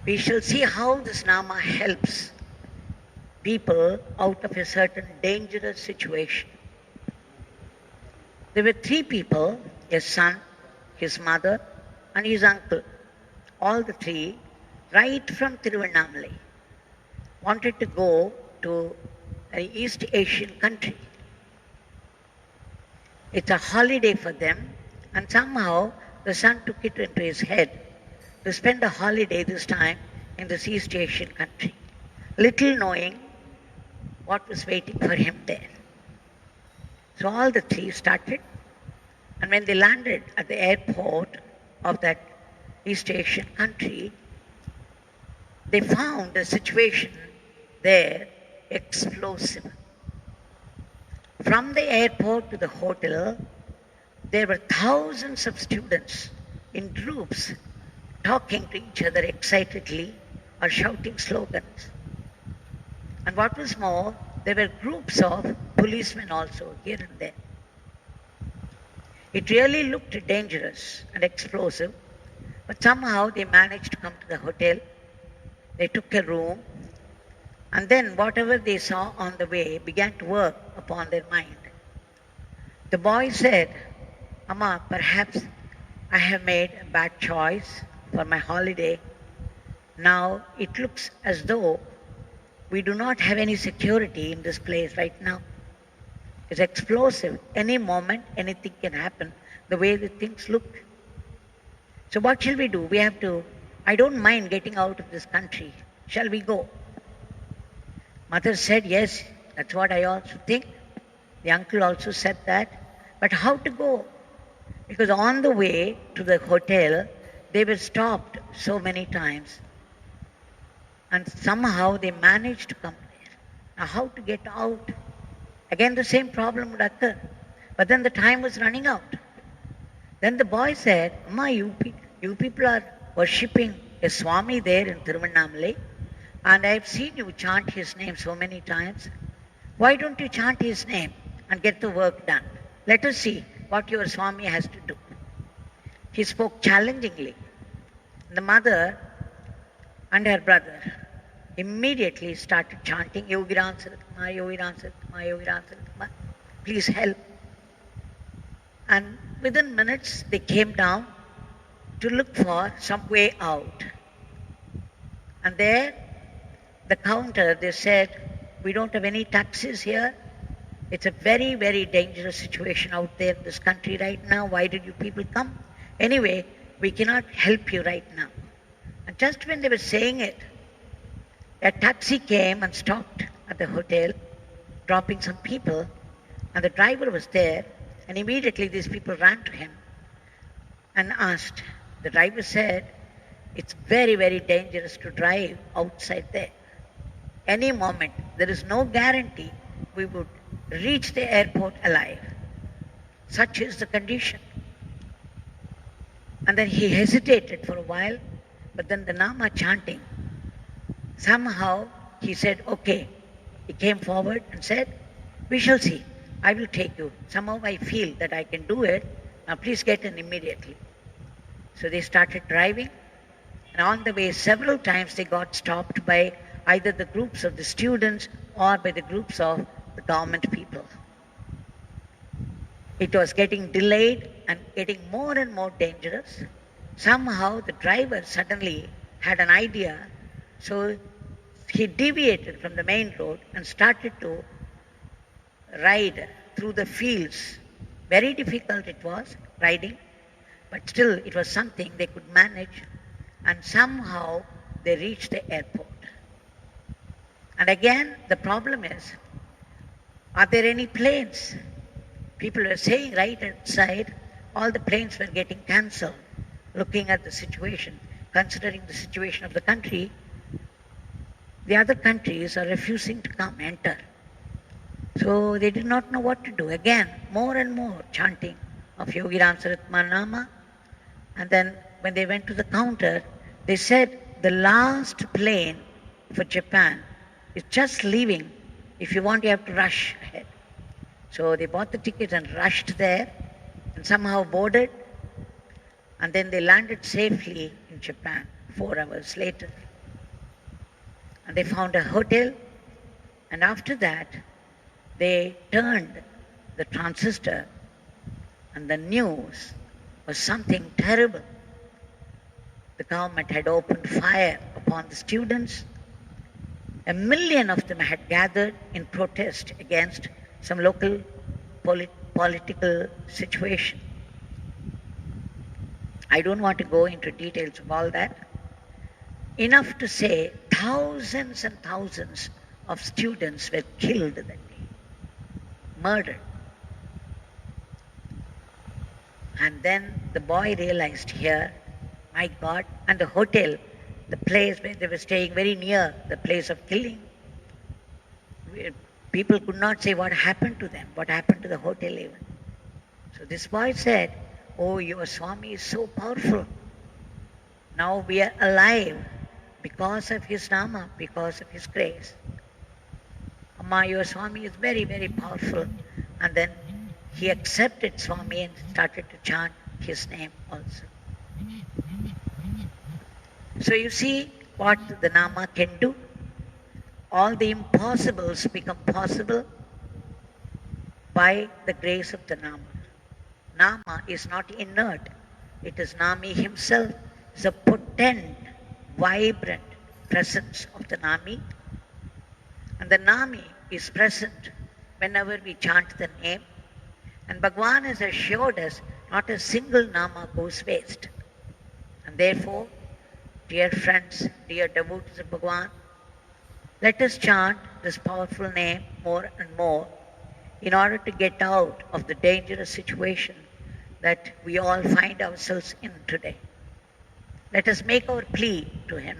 We shall see how this Nama helps people out of a certain dangerous situation. There were three people, his son, his mother, and his uncle. All the three, right from Tiruvannamalai, wanted to go to an East Asian country. It's a holiday for them, and somehow the son took it into his head to spend a holiday this time in this East Asian country, little knowing what was waiting for him there. So all the three started, and when they landed at the airport of that East Asian country, they found the situation there explosive. From the airport to the hotel, there were thousands of students in groups talking to each other excitedly or shouting slogans. And what was more, there were groups of policemen also here and there. It really looked dangerous and explosive, but somehow they managed to come to the hotel. They took a room, and then whatever they saw on the way began to work upon their mind. The boy said, "Amma, perhaps I have made a bad choice for my holiday. Now it looks as though we do not have any security in this place right now. It's explosive. Any moment, anything can happen, the way the things look. So what shall we do? I don't mind getting out of this country. Shall we go?" Mother said, "Yes, that's what I also think." The uncle also said that. But how to go? Because on the way to the hotel, they were stopped so many times. And somehow they managed to come there. Now how to get out? Again the same problem would occur. But then the time was running out. Then the boy said, "Amma, you people are worshipping a Swami there in Tiruvannamalai, and I've seen you chant his name so many times. Why don't you chant his name and get the work done? Let us see what your Swami has to do." He spoke challengingly. The mother and her brother immediately started chanting, "Yogiran Saratma, Yogiran Saratma, Yogiran Saratma, please help." And within minutes they came down to look for some way out. And there, the counter, they said, "We don't have any taxis here. It's a very, very dangerous situation out there in this country right now. Why did you people come? Anyway, we cannot help you right now." And just when they were saying it, a taxi came and stopped at the hotel, dropping some people, and the driver was there, and immediately these people ran to him and asked. The driver said, "It's very, very dangerous to drive outside there. Any moment, there is no guarantee we would reach the airport alive. Such is the condition." And then he hesitated for a while, but then the Nama chanting, somehow he said, "Okay." He came forward and said, "We shall see. I will take you. Somehow I feel that I can do it. Now please get in immediately." So they started driving, and on the way several times they got stopped by either the groups of the students or by the groups of the government people. It was getting delayed and getting more and more dangerous. Somehow the driver suddenly had an idea, so he deviated from the main road and started to ride through the fields. Very difficult it was, riding, but still it was something they could manage, and somehow they reached the airport. And again, the problem is, are there any planes? People were saying right outside, all the planes were getting cancelled. Looking at the situation, considering the situation of the country, the other countries are refusing to come, enter. So they did not know what to do. Again, more and more chanting of Yogiran Saratma Nama. And then when they went to the counter, they said the last plane for Japan is just leaving. If you want, you have to rush ahead. So they bought the tickets and rushed there and somehow boarded. And then they landed safely in Japan 4 hours later. And they found a hotel, and after that, they turned the transistor, and the news was something terrible. The government had opened fire upon the students. 1 million of them had gathered in protest against some local political situation. I don't want to go into details of all that. Enough to say thousands and thousands of students were killed that day, murdered. And then the boy realized here, my God, and the hotel, the place where they were staying, very near the place of killing. People could not say what happened to them, what happened to the hotel even. So this boy said, oh, your Swami is so powerful. Now we are alive because of his Nama, because of his grace. Amma, your Swami is very, very powerful. And then he accepted Swami and started to chant his name also. So you see what the Nama can do. All the impossibles become possible by the grace of the Nama. Nama is not inert. It is Nami himself. It's a potent, vibrant presence of the Nami. And the Nami is present whenever we chant the name. And Bhagavan has assured us not a single Nama goes waste. And therefore, dear friends, dear devotees of Bhagavan, let us chant this powerful name more and more in order to get out of the dangerous situation that we all find ourselves in today. Let us make our plea to him